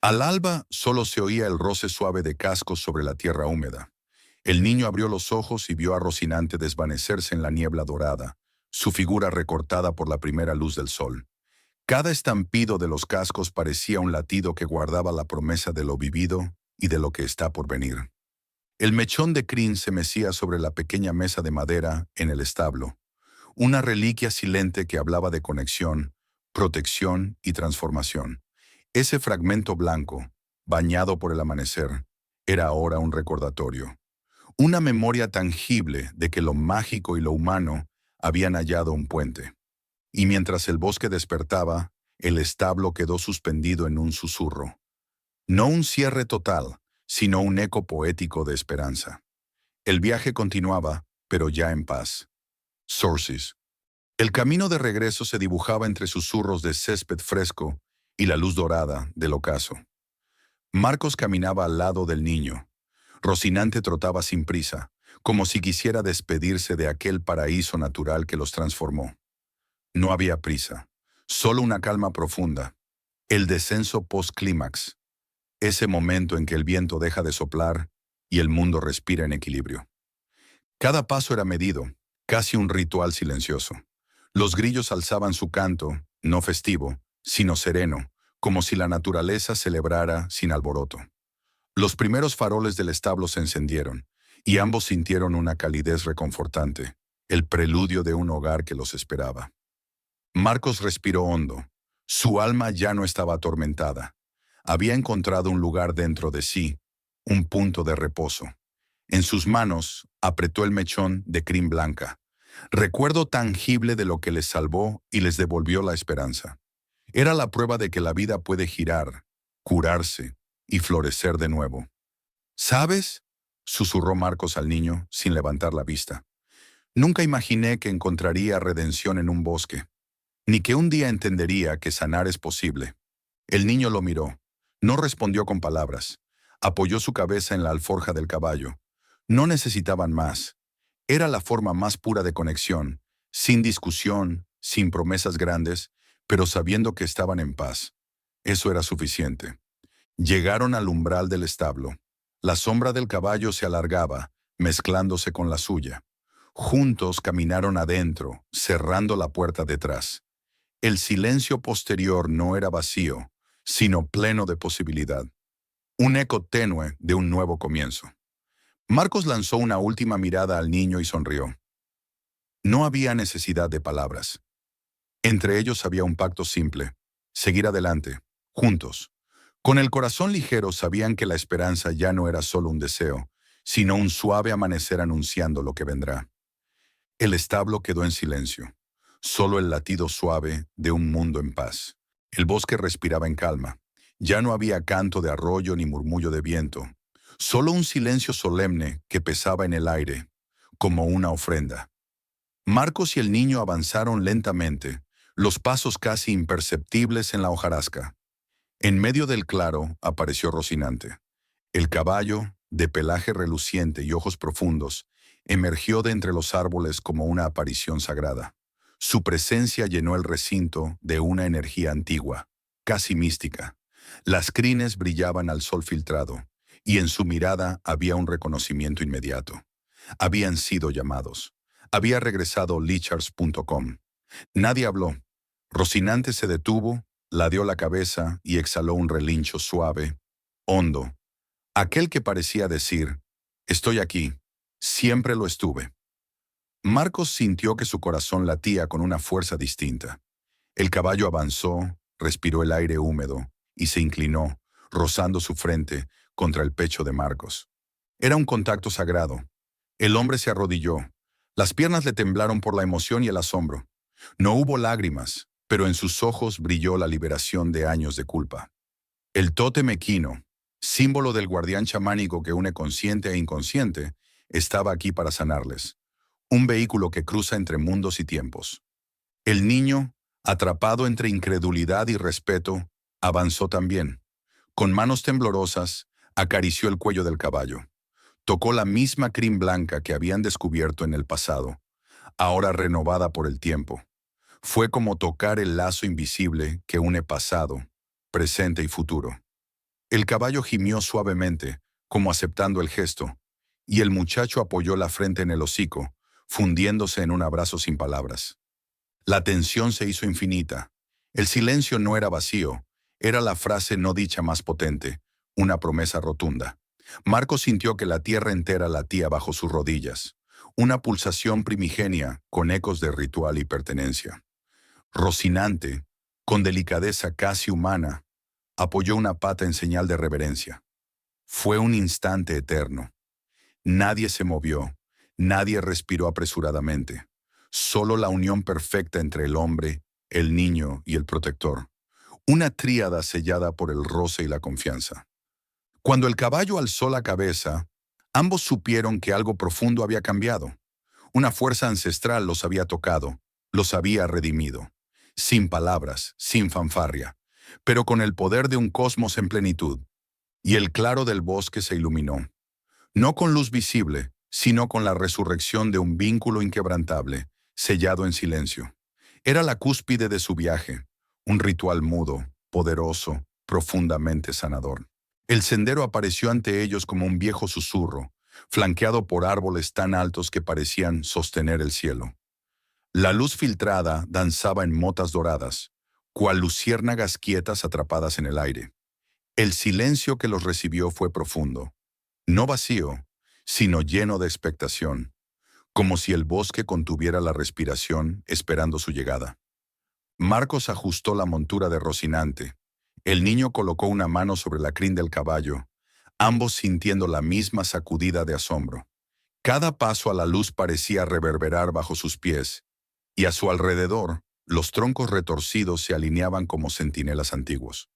Al alba solo se oía el roce suave de cascos sobre la tierra húmeda. El niño abrió los ojos y vio a Rocinante desvanecerse en la niebla dorada, su figura recortada por la primera luz del sol. Cada estampido de los cascos parecía un latido que guardaba la promesa de lo vivido y de lo que está por venir. El mechón de crin se mecía sobre la pequeña mesa de madera en el establo, una reliquia silente que hablaba de conexión, protección y transformación. Ese fragmento blanco, bañado por el amanecer, era ahora un recordatorio, una memoria tangible de que lo mágico y lo humano habían hallado un puente. Y mientras el bosque despertaba, el establo quedó suspendido en un susurro. No un cierre total, sino un eco poético de esperanza. El viaje continuaba, pero ya en paz. Sources. El camino de regreso se dibujaba entre susurros de césped fresco y la luz dorada del ocaso. Marcos caminaba al lado del niño. Rocinante trotaba sin prisa, como si quisiera despedirse de aquel paraíso natural que los transformó. No había prisa, solo una calma profunda. El descenso post-clímax, ese momento en que el viento deja de soplar y el mundo respira en equilibrio. Cada paso era medido, casi un ritual silencioso. Los grillos alzaban su canto, no festivo, sino sereno, como si la naturaleza celebrara sin alboroto. Los primeros faroles del establo se encendieron, y ambos sintieron una calidez reconfortante, el preludio de un hogar que los esperaba. Marcos respiró hondo. Su alma ya no estaba atormentada. Había encontrado un lugar dentro de sí, un punto de reposo. En sus manos apretó el mechón de crin blanca, recuerdo tangible de lo que les salvó y les devolvió la esperanza. Era la prueba de que la vida puede girar, curarse y florecer de nuevo. ¿Sabes?, susurró Marcos al niño sin levantar la vista. Nunca imaginé que encontraría redención en un bosque, ni que un día entendería que sanar es posible. El niño lo miró. No respondió con palabras. Apoyó su cabeza en la alforja del caballo. No necesitaban más. Era la forma más pura de conexión, sin discusión, sin promesas grandes, pero sabiendo que estaban en paz. Eso era suficiente. Llegaron al umbral del establo. La sombra del caballo se alargaba, mezclándose con la suya. Juntos caminaron adentro, cerrando la puerta detrás. El silencio posterior no era vacío, sino pleno de posibilidad. Un eco tenue de un nuevo comienzo. Marcos lanzó una última mirada al niño y sonrió. No había necesidad de palabras. Entre ellos había un pacto simple: seguir adelante, juntos. Con el corazón ligero sabían que la esperanza ya no era solo un deseo, sino un suave amanecer anunciando lo que vendrá. El establo quedó en silencio, solo el latido suave de un mundo en paz. El bosque respiraba en calma. Ya no había canto de arroyo ni murmullo de viento, solo un silencio solemne que pesaba en el aire, como una ofrenda. Marcos y el niño avanzaron lentamente, los pasos casi imperceptibles en la hojarasca. En medio del claro apareció Rocinante. El caballo, de pelaje reluciente y ojos profundos, emergió de entre los árboles como una aparición sagrada. Su presencia llenó el recinto de una energía antigua, casi mística. Las crines brillaban al sol filtrado, y en su mirada había un reconocimiento inmediato. Habían sido llamados. Había regresado Lichards.com. Nadie habló. Rocinante se detuvo, ladeó la cabeza y exhaló un relincho suave, hondo. Aquel que parecía decir: estoy aquí, siempre lo estuve. Marcos sintió que su corazón latía con una fuerza distinta. El caballo avanzó, respiró el aire húmedo y se inclinó, rozando su frente contra el pecho de Marcos. Era un contacto sagrado. El hombre se arrodilló. Las piernas le temblaron por la emoción y el asombro. No hubo lágrimas, pero en sus ojos brilló la liberación de años de culpa. El tótem equino, símbolo del guardián chamánico que une consciente e inconsciente, estaba aquí para sanarles. Un vehículo que cruza entre mundos y tiempos. El niño, atrapado entre incredulidad y respeto, avanzó también. Con manos temblorosas, acarició el cuello del caballo. Tocó la misma crin blanca que habían descubierto en el pasado, ahora renovada por el tiempo. Fue como tocar el lazo invisible que une pasado, presente y futuro. El caballo gimió suavemente, como aceptando el gesto, y el muchacho apoyó la frente en el hocico, fundiéndose en un abrazo sin palabras. La tensión se hizo infinita. El silencio no era vacío, era la frase no dicha más potente, una promesa rotunda. Marcos sintió que la tierra entera latía bajo sus rodillas, una pulsación primigenia con ecos de ritual y pertenencia. Rocinante, con delicadeza casi humana, apoyó una pata en señal de reverencia. Fue un instante eterno. Nadie se movió, nadie respiró apresuradamente. Solo la unión perfecta entre el hombre, el niño y el protector. Una tríada sellada por el roce y la confianza. Cuando el caballo alzó la cabeza, ambos supieron que algo profundo había cambiado. Una fuerza ancestral los había tocado, los había redimido. Sin palabras, sin fanfarria, pero con el poder de un cosmos en plenitud. Y el claro del bosque se iluminó. No con luz visible, sino con la resurrección de un vínculo inquebrantable, sellado en silencio. Era la cúspide de su viaje, un ritual mudo, poderoso, profundamente sanador. El sendero apareció ante ellos como un viejo susurro, flanqueado por árboles tan altos que parecían sostener el cielo. La luz filtrada danzaba en motas doradas, cual luciérnagas quietas atrapadas en el aire. El silencio que los recibió fue profundo, no vacío, sino lleno de expectación, como si el bosque contuviera la respiración esperando su llegada. Marcos ajustó la montura de Rocinante. El niño colocó una mano sobre la crin del caballo, ambos sintiendo la misma sacudida de asombro. Cada paso a la luz parecía reverberar bajo sus pies, y a su alrededor, los troncos retorcidos se alineaban como centinelas antiguos.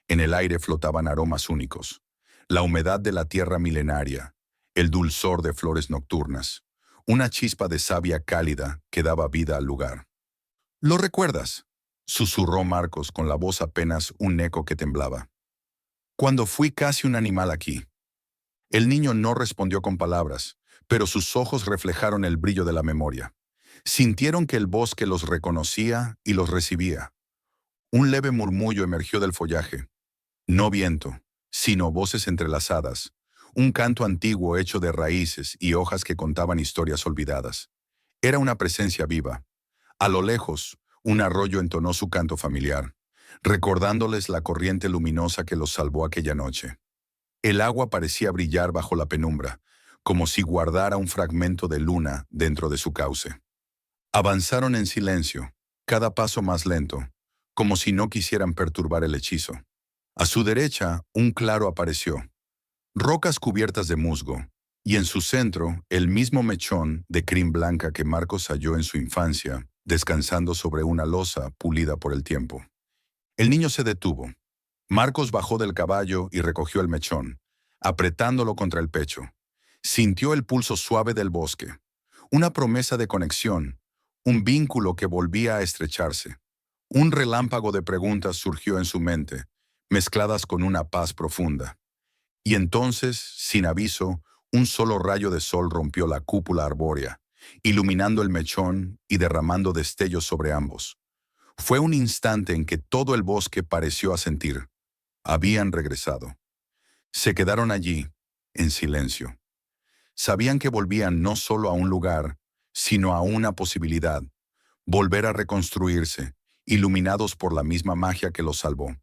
En el aire flotaban aromas únicos, la humedad de la tierra milenaria, el dulzor de flores nocturnas, una chispa de savia cálida que daba vida al lugar. ¿Lo recuerdas?, susurró Marcos con la voz apenas un eco que temblaba. Cuando fui casi un animal aquí. El niño no respondió con palabras, pero sus ojos reflejaron el brillo de la memoria. Sintieron que el bosque los reconocía y los recibía. Un leve murmullo emergió del follaje. No viento, sino voces entrelazadas, un canto antiguo hecho de raíces y hojas que contaban historias olvidadas. Era una presencia viva. A lo lejos, un arroyo entonó su canto familiar, recordándoles la corriente luminosa que los salvó aquella noche. El agua parecía brillar bajo la penumbra, como si guardara un fragmento de luna dentro de su cauce. Avanzaron en silencio, cada paso más lento, como si no quisieran perturbar el hechizo. A su derecha, un claro apareció, rocas cubiertas de musgo, y en su centro, el mismo mechón de crin blanca que Marcos halló en su infancia, descansando sobre una losa pulida por el tiempo. El niño se detuvo. Marcos bajó del caballo y recogió el mechón, apretándolo contra el pecho. Sintió el pulso suave del bosque, una promesa de conexión, un vínculo que volvía a estrecharse. Un relámpago de preguntas surgió en su mente, mezcladas con una paz profunda. Y entonces, sin aviso, un solo rayo de sol rompió la cúpula arbórea, iluminando el mechón y derramando destellos sobre ambos. Fue un instante en que todo el bosque pareció asentir. Habían regresado. Se quedaron allí, en silencio. Sabían que volvían no solo a un lugar, sino a una posibilidad, volver a reconstruirse, iluminados por la misma magia que los salvó.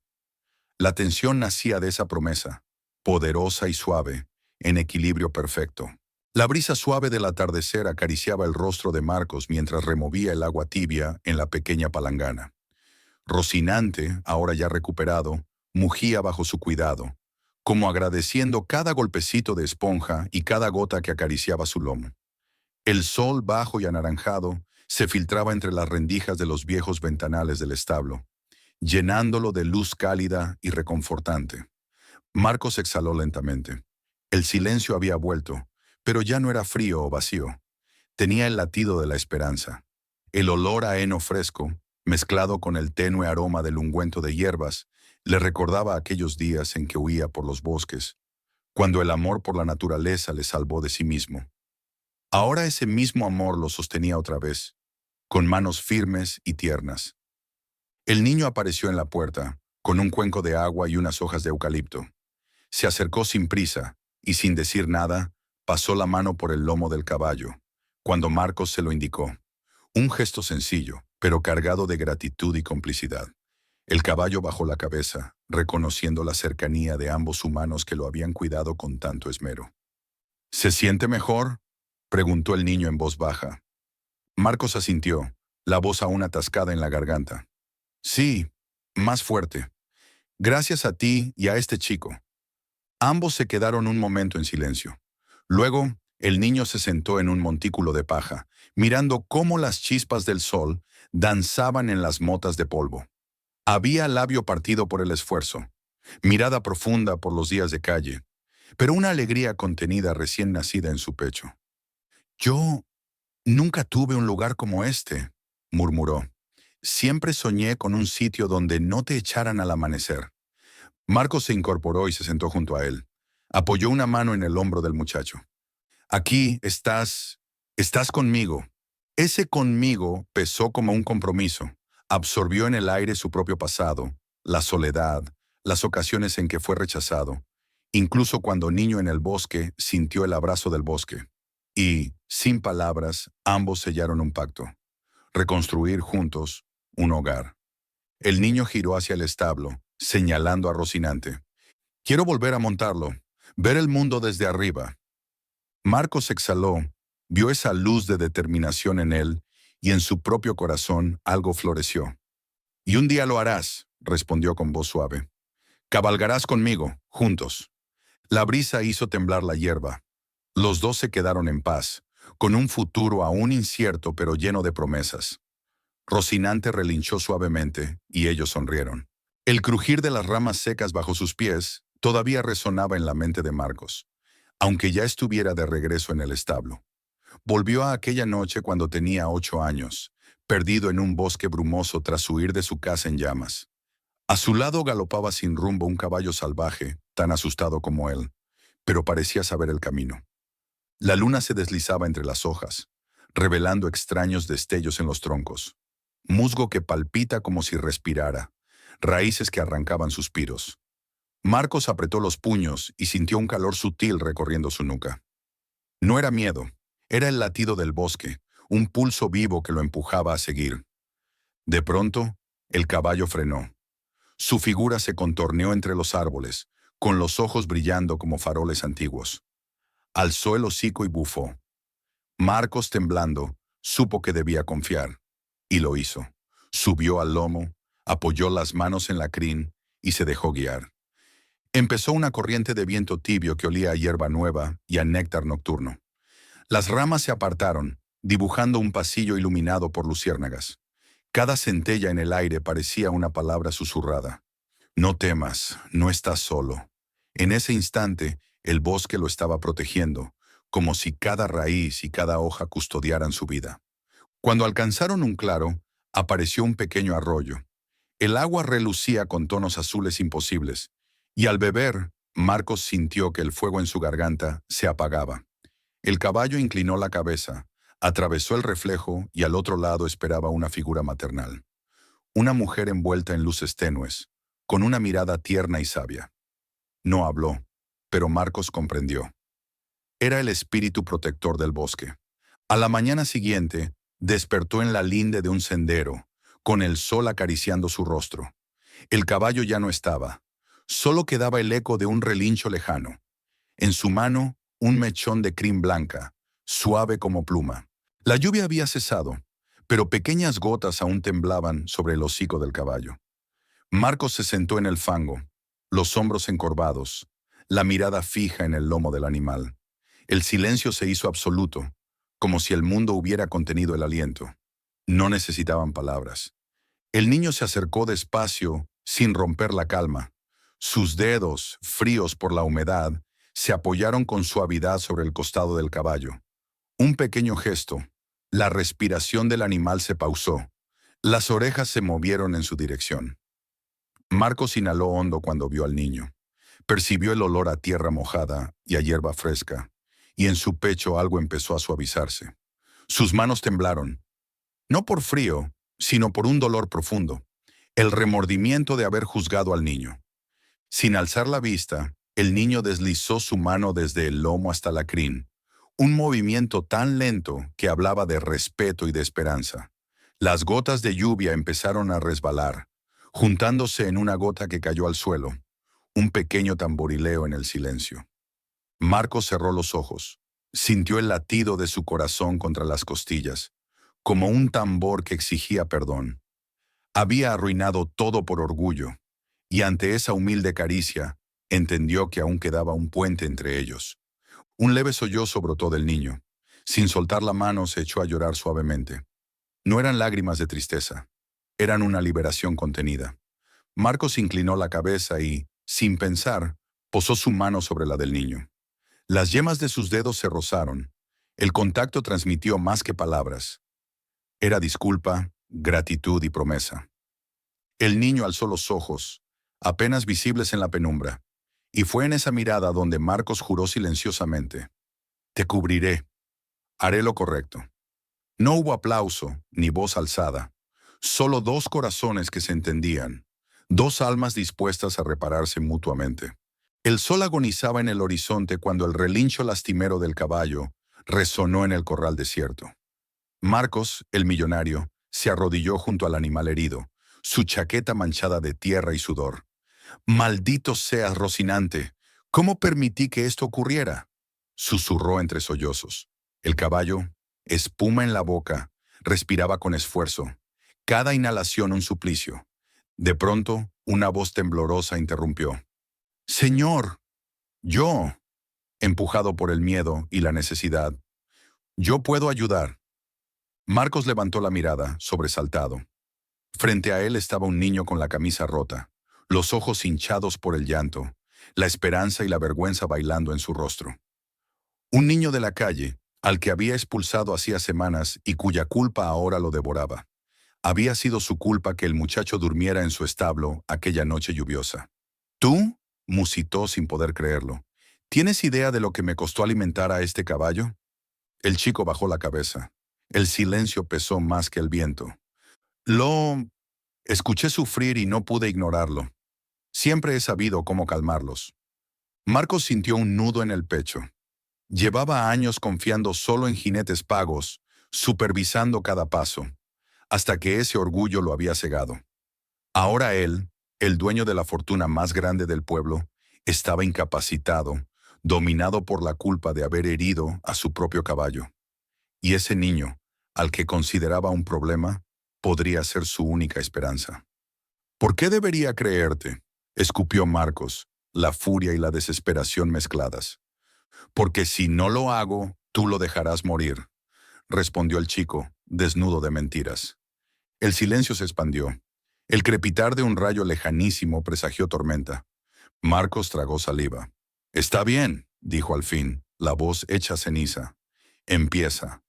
La tensión nacía de esa promesa, poderosa y suave, en equilibrio perfecto. La brisa suave del atardecer acariciaba el rostro de Marcos mientras removía el agua tibia en la pequeña palangana. Rocinante, ahora ya recuperado, mugía bajo su cuidado, como agradeciendo cada golpecito de esponja y cada gota que acariciaba su lomo. El sol bajo y anaranjado se filtraba entre las rendijas de los viejos ventanales del establo, llenándolo de luz cálida y reconfortante. Marcos exhaló lentamente. El silencio había vuelto, pero ya no era frío o vacío. Tenía el latido de la esperanza. El olor a heno fresco, mezclado con el tenue aroma del ungüento de hierbas, le recordaba aquellos días en que huía por los bosques, cuando el amor por la naturaleza le salvó de sí mismo. Ahora ese mismo amor lo sostenía otra vez, con manos firmes y tiernas. El niño apareció en la puerta, con un cuenco de agua y unas hojas de eucalipto. Se acercó sin prisa y sin decir nada, pasó la mano por el lomo del caballo, cuando Marcos se lo indicó. Un gesto sencillo, pero cargado de gratitud y complicidad. El caballo bajó la cabeza, reconociendo la cercanía de ambos humanos que lo habían cuidado con tanto esmero. ¿Se siente mejor?, preguntó el niño en voz baja. Marcos asintió, la voz aún atascada en la garganta. Sí, más fuerte. Gracias a ti y a este chico. Ambos se quedaron un momento en silencio. Luego, el niño se sentó en un montículo de paja, mirando cómo las chispas del sol danzaban en las motas de polvo. Había labio partido por el esfuerzo, mirada profunda por los días de calle, pero una alegría contenida recién nacida en su pecho. Yo nunca tuve un lugar como este, murmuró. Siempre soñé con un sitio donde no te echaran al amanecer. Marcos se incorporó y se sentó junto a él. Apoyó una mano en el hombro del muchacho. Aquí estás conmigo. Ese conmigo pesó como un compromiso. Absorbió en el aire su propio pasado, la soledad, las ocasiones en que fue rechazado, incluso cuando niño en el bosque sintió el abrazo del bosque. Y, sin palabras, ambos sellaron un pacto. Reconstruir juntos un hogar. El niño giró hacia el establo, señalando a Rocinante. Quiero volver a montarlo, ver el mundo desde arriba. Marcos exhaló, vio esa luz de determinación en él, y en su propio corazón algo floreció. Y un día lo harás, respondió con voz suave. Cabalgarás conmigo, juntos. La brisa hizo temblar la hierba. Los dos se quedaron en paz, con un futuro aún incierto pero lleno de promesas. Rocinante relinchó suavemente, y ellos sonrieron. El crujir de las ramas secas bajo sus pies todavía resonaba en la mente de Marcos, aunque ya estuviera de regreso en el establo. Volvió a aquella noche cuando tenía 8 años, perdido en un bosque brumoso tras huir de su casa en llamas. A su lado galopaba sin rumbo un caballo salvaje, tan asustado como él, pero parecía saber el camino. La luna se deslizaba entre las hojas, revelando extraños destellos en los troncos. Musgo que palpita como si respirara, raíces que arrancaban suspiros. Marcos apretó los puños y sintió un calor sutil recorriendo su nuca. No era miedo, era el latido del bosque, un pulso vivo que lo empujaba a seguir. De pronto, el caballo frenó. Su figura se contorneó entre los árboles, con los ojos brillando como faroles antiguos. Alzó el hocico y bufó. Marcos, temblando, supo que debía confiar, y lo hizo. Subió al lomo, apoyó las manos en la crin y se dejó guiar. Empezó una corriente de viento tibio que olía a hierba nueva y a néctar nocturno. Las ramas se apartaron, dibujando un pasillo iluminado por luciérnagas. Cada centella en el aire parecía una palabra susurrada. No temas, no estás solo. En ese instante, el bosque lo estaba protegiendo, como si cada raíz y cada hoja custodiaran su vida. Cuando alcanzaron un claro, apareció un pequeño arroyo. El agua relucía con tonos azules imposibles, y al beber, Marcos sintió que el fuego en su garganta se apagaba. El caballo inclinó la cabeza, atravesó el reflejo y al otro lado esperaba una figura maternal. Una mujer envuelta en luces tenues, con una mirada tierna y sabia. No habló, pero Marcos comprendió. Era el espíritu protector del bosque. A la mañana siguiente, despertó en la linde de un sendero, con el sol acariciando su rostro. El caballo ya no estaba. Solo quedaba el eco de un relincho lejano. En su mano, un mechón de crin blanca, suave como pluma. La lluvia había cesado, pero pequeñas gotas aún temblaban sobre el hocico del caballo. Marcos se sentó en el fango, los hombros encorvados, la mirada fija en el lomo del animal. El silencio se hizo absoluto, como si el mundo hubiera contenido el aliento. No necesitaban palabras. El niño se acercó despacio, sin romper la calma. Sus dedos, fríos por la humedad, se apoyaron con suavidad sobre el costado del caballo. Un pequeño gesto. La respiración del animal se pausó. Las orejas se movieron en su dirección. Marcos inhaló hondo cuando vio al niño. Percibió el olor a tierra mojada y a hierba fresca, y en su pecho algo empezó a suavizarse. Sus manos temblaron, no por frío, sino por un dolor profundo, el remordimiento de haber juzgado al niño. Sin alzar la vista, El niño deslizó su mano desde el lomo hasta la crin, un movimiento tan lento que hablaba de respeto y de esperanza. Las gotas de lluvia empezaron a resbalar, juntándose en una gota que cayó al suelo, un pequeño tamborileo en el silencio. Marcos cerró los ojos. Sintió el latido de su corazón contra las costillas, como un tambor que exigía perdón. Había arruinado todo por orgullo, y ante esa humilde caricia, entendió que aún quedaba un puente entre ellos. Un leve sollozo brotó del niño. Sin soltar la mano, se echó a llorar suavemente. No eran lágrimas de tristeza, eran una liberación contenida. Marcos inclinó la cabeza y, sin pensar, posó su mano sobre la del niño. Las yemas de sus dedos se rozaron. El contacto transmitió más que palabras. Era disculpa, gratitud y promesa. El niño alzó los ojos, apenas visibles en la penumbra, y fue en esa mirada donde Marcos juró silenciosamente: «Te cubriré, haré lo correcto». No hubo aplauso ni voz alzada, solo dos corazones que se entendían, dos almas dispuestas a repararse mutuamente. El sol agonizaba en el horizonte cuando el relincho lastimero del caballo resonó en el corral desierto. Marcos, el millonario, se arrodilló junto al animal herido, su chaqueta manchada de tierra y sudor. «Maldito seas, Rocinante, ¿cómo permití que esto ocurriera?», susurró entre sollozos. El caballo, espuma en la boca, respiraba con esfuerzo, cada inhalación un suplicio. De pronto, una voz temblorosa interrumpió. «Señor, yo», empujado por el miedo y la necesidad, «yo puedo ayudar». Marcos levantó la mirada, sobresaltado. Frente a él estaba un niño con la camisa rota, los ojos hinchados por el llanto, la esperanza y la vergüenza bailando en su rostro. Un niño de la calle, al que había expulsado hacía semanas y cuya culpa ahora lo devoraba. Había sido su culpa que el muchacho durmiera en su establo aquella noche lluviosa. «¿Tú?», musitó sin poder creerlo. «¿Tienes idea de lo que me costó alimentar a este caballo?». El chico bajó la cabeza. El silencio pesó más que el viento. «Lo escuché sufrir y no pude ignorarlo. Siempre he sabido cómo calmarlos». Marcos sintió un nudo en el pecho. Llevaba años confiando solo en jinetes pagos, supervisando cada paso, hasta que ese orgullo lo había cegado. Ahora él, el dueño de la fortuna más grande del pueblo, estaba incapacitado, dominado por la culpa de haber herido a su propio caballo. Y ese niño, al que consideraba un problema, podría ser su única esperanza. «¿Por qué debería creerte?», escupió Marcos, la furia y la desesperación mezcladas. «Porque si no lo hago, tú lo dejarás morir», respondió el chico, desnudo de mentiras. El silencio se expandió. El crepitar de un rayo lejanísimo presagió tormenta. Marcos tragó saliva. «Está bien», dijo al fin, la voz hecha ceniza. «Empieza».